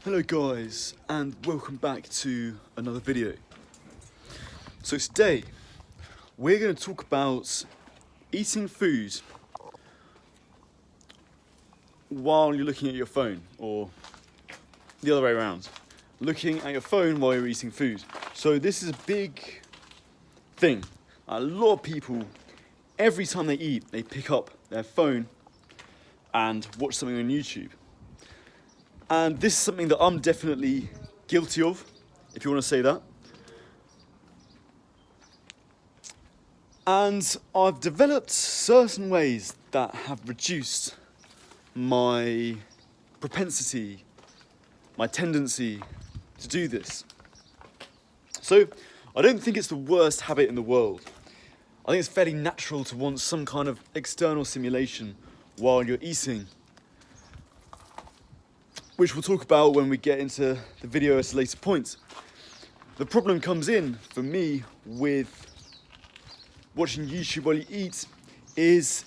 Hello guys, and welcome back to another video. So today, we're going to talk about eating food while you're looking at your phone, or the other way around. Looking at your phone while you're eating food. So this is a big thing. A lot of people, every time they eat, they pick up their phone and watch something on YouTube. And this is something that I'm definitely guilty of, if you want to say that. And I've developed certain ways that have reduced my propensity, my tendency to do this. So I don't think it's the worst habit in the world. I think it's fairly natural to want some kind of external stimulation while you're eating, which we'll talk about when we get into the video at a later point. The problem comes in, for me, with watching YouTube while you eat, is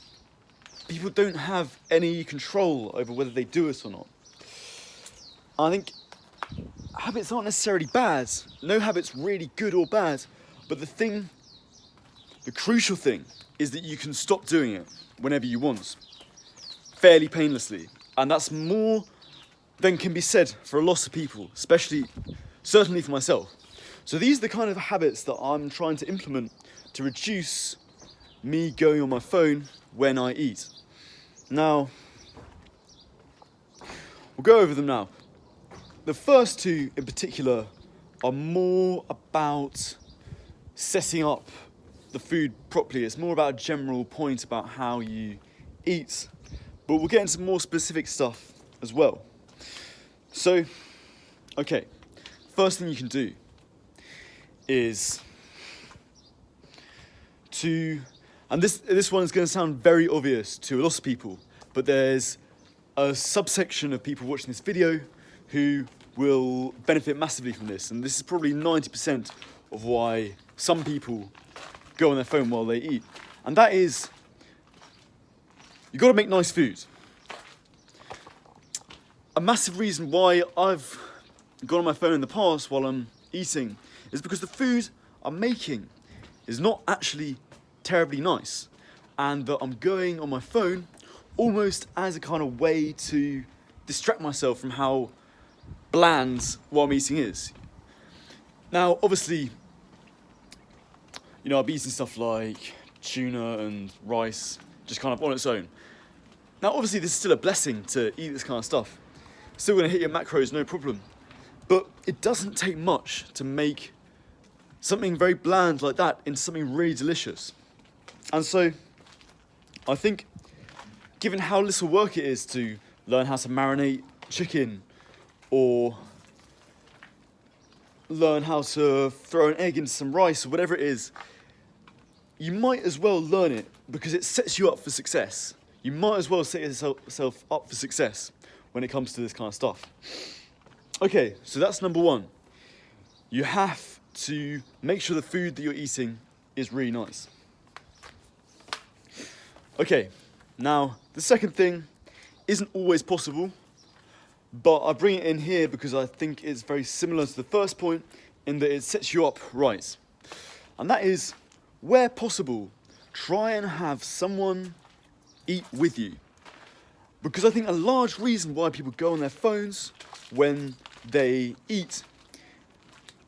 people don't have any control over whether they do it or not. I think habits aren't necessarily bad. No habit's really good or bad, but the crucial thing is that you can stop doing it whenever you want, fairly painlessly. And that's more than can be said for a lot of people, certainly for myself. So these are the kind of habits that I'm trying to implement to reduce me going on my phone when I eat. Now, we'll go over them now. The first two in particular are more about setting up the food properly. It's more about a general point about how you eat, but we'll get into more specific stuff as well. So, okay, first thing you can do is and this one is going to sound very obvious to a lot of people, but there's a subsection of people watching this video who will benefit massively from this, and this is probably 90% of why some people go on their phone while they eat, and that is, you've got to make nice food. A massive reason why I've gone on my phone in the past while I'm eating is because the food I'm making is not actually terribly nice, and that I'm going on my phone almost as a kind of way to distract myself from how bland what I'm eating is. Now, obviously, I've eaten stuff like tuna and rice just kind of on its own. Now, obviously, this is still a blessing to eat this kind of stuff. Still going to hit your macros, no problem. But it doesn't take much to make something very bland like that into something really delicious. And so, I think, given how little work it is to learn how to marinate chicken, or learn how to throw an egg into some rice, or whatever it is, you might as well learn it because it sets you up for success. You might as well set yourself up for success when it comes to this kind of stuff. Okay, so that's number one. You have to make sure the food that you're eating is really nice. Okay, now the second thing isn't always possible, but I bring it in here because I think it's very similar to the first point in that it sets you up right. And that is, where possible, try and have someone eat with you. Because I think a large reason why people go on their phones when they eat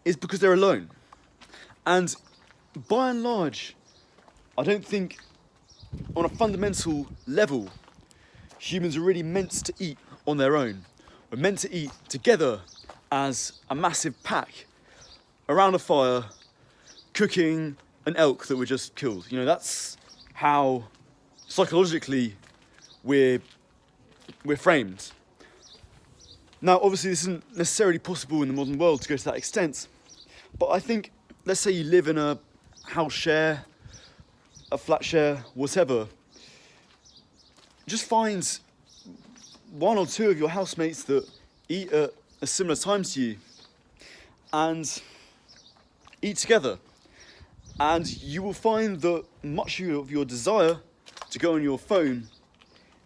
is because they're alone. And by and large, I don't think on a fundamental level, humans are really meant to eat on their own. We're meant to eat together as a massive pack around a fire, cooking an elk that we just killed. That's how psychologically we're framed. Now, obviously, this isn't necessarily possible in the modern world to go to that extent, but I think, let's say you live in a house share, a flat share, whatever, just find one or two of your housemates that eat at a similar time to you and eat together. And you will find that much of your desire to go on your phone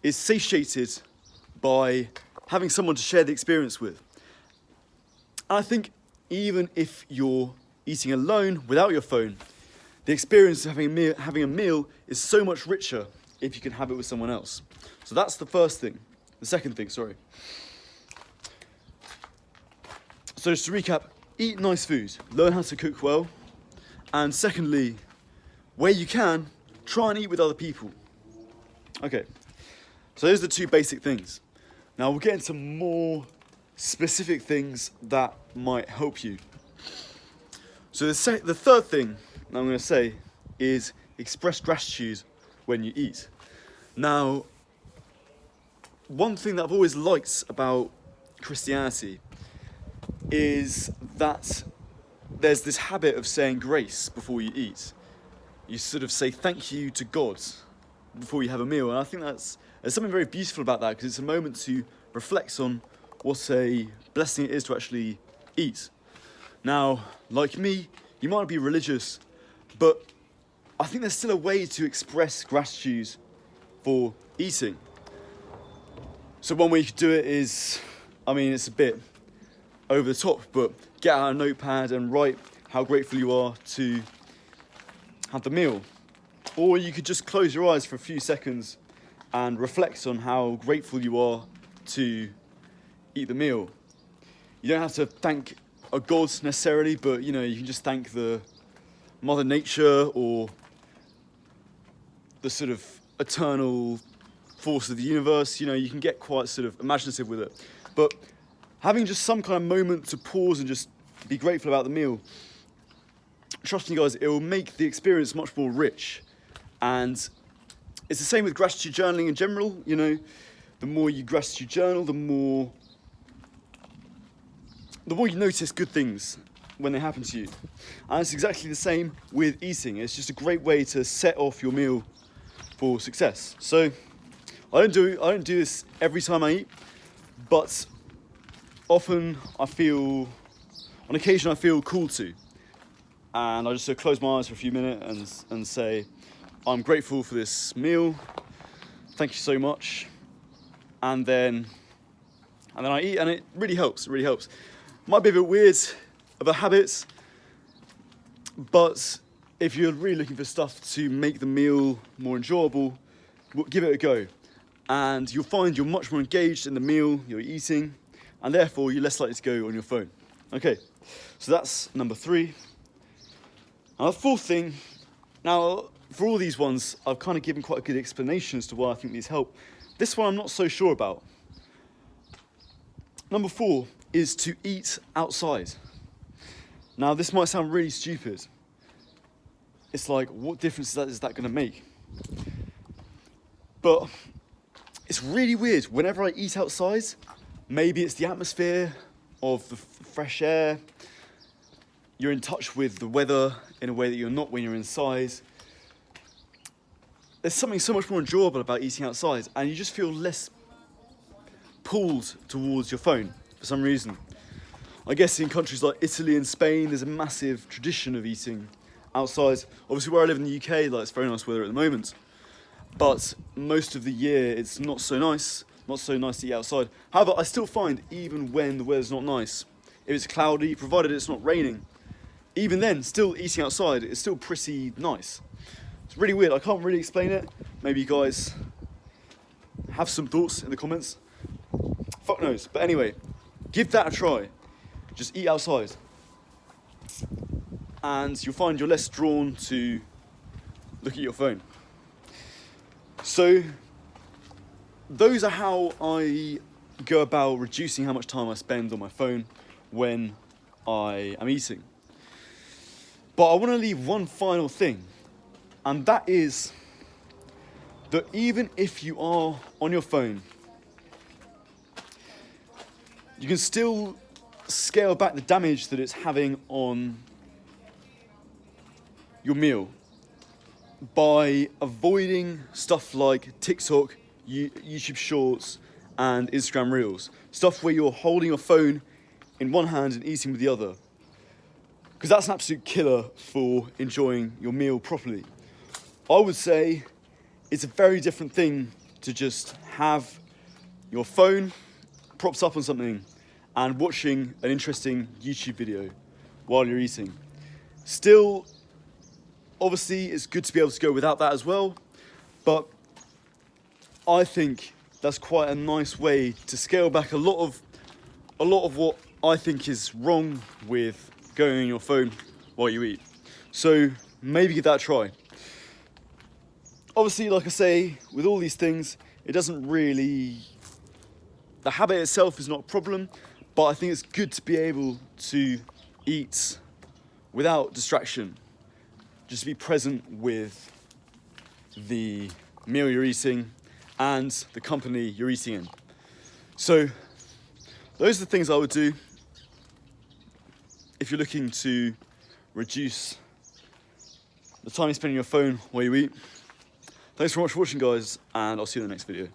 is satiated by having someone to share the experience with. And I think even if you're eating alone without your phone, the experience of having a meal is so much richer if you can have it with someone else. So that's the first thing. The second thing, sorry. So just to recap, eat nice food, learn how to cook well, and secondly, where you can, try and eat with other people. Okay, so those are the two basic things. Now we'll get into more specific things that might help you. So the third thing I'm going to say is express gratitude when you eat. Now, one thing that I've always liked about Christianity is that there's this habit of saying grace before you eat. You sort of say thank you to God before you have a meal, and I think there's something very beautiful about that, because it's a moment to reflect on what a blessing it is to actually eat. Now, like me, you might not be religious, but I think there's still a way to express gratitude for eating. So one way you could do it is, it's a bit over the top, but get out a notepad and write how grateful you are to have the meal. Or you could just close your eyes for a few seconds and reflect on how grateful you are to eat the meal. You don't have to thank a god necessarily, but you can just thank the Mother Nature or the sort of eternal force of the universe. You can get quite sort of imaginative with it. But having just some kind of moment to pause and just be grateful about the meal, trust me guys, it will make the experience much more rich. And it's the same with gratitude journaling in general. The more you gratitude journal, the more you notice good things when they happen to you. And it's exactly the same with eating. It's just a great way to set off your meal for success. So I don't do this every time I eat, but on occasion I feel called to. And I just sort of close my eyes for a few minutes and say, I'm grateful for this meal, thank you so much. And then I eat, and it really helps, Might be a bit weird of a habit, but if you're really looking for stuff to make the meal more enjoyable, give it a go. And you'll find you're much more engaged in the meal you're eating, and therefore you're less likely to go on your phone. Okay, so that's number 3. Now the fourth thing, now for all these ones, I've kind of given quite a good explanation as to why I think these help. This one I'm not so sure about. Number 4 is to eat outside. Now this might sound really stupid. It's like, what difference is that going to make? But it's really weird. Whenever I eat outside, maybe it's the atmosphere of the fresh air. You're in touch with the weather in a way that you're not when you're inside. There's something so much more enjoyable about eating outside, and you just feel less pulled towards your phone for some reason. I guess in countries like Italy and Spain, there's a massive tradition of eating outside. Obviously where I live in the UK, it's very nice weather at the moment. But most of the year, it's not so nice to eat outside. However, I still find, even when the weather's not nice, if it's cloudy, provided it's not raining, even then, still eating outside is still pretty nice. It's really weird, I can't really explain it. Maybe you guys have some thoughts in the comments. Fuck knows. But anyway, give that a try. Just eat outside. And you'll find you're less drawn to look at your phone. So, those are how I go about reducing how much time I spend on my phone when I am eating. But I want to leave one final thing, and that is that even if you are on your phone, you can still scale back the damage that it's having on your meal by avoiding stuff like TikTok, YouTube Shorts, and Instagram Reels. Stuff where you're holding your phone in one hand and eating with the other. Because that's an absolute killer for enjoying your meal properly. I would say it's a very different thing to just have your phone propped up on something and watching an interesting YouTube video while you're eating. Still, obviously, it's good to be able to go without that as well, but I think that's quite a nice way to scale back a lot of what I think is wrong with going on your phone while you eat. So maybe give that a try. Obviously, like I say, with all these things, it doesn't really, the habit itself is not a problem, but I think it's good to be able to eat without distraction. Just to be present with the meal you're eating and the company you're eating in. So those are the things I would do if you're looking to reduce the time you spend on your phone while you eat. Thanks very much for watching, guys, and I'll see you in the next video.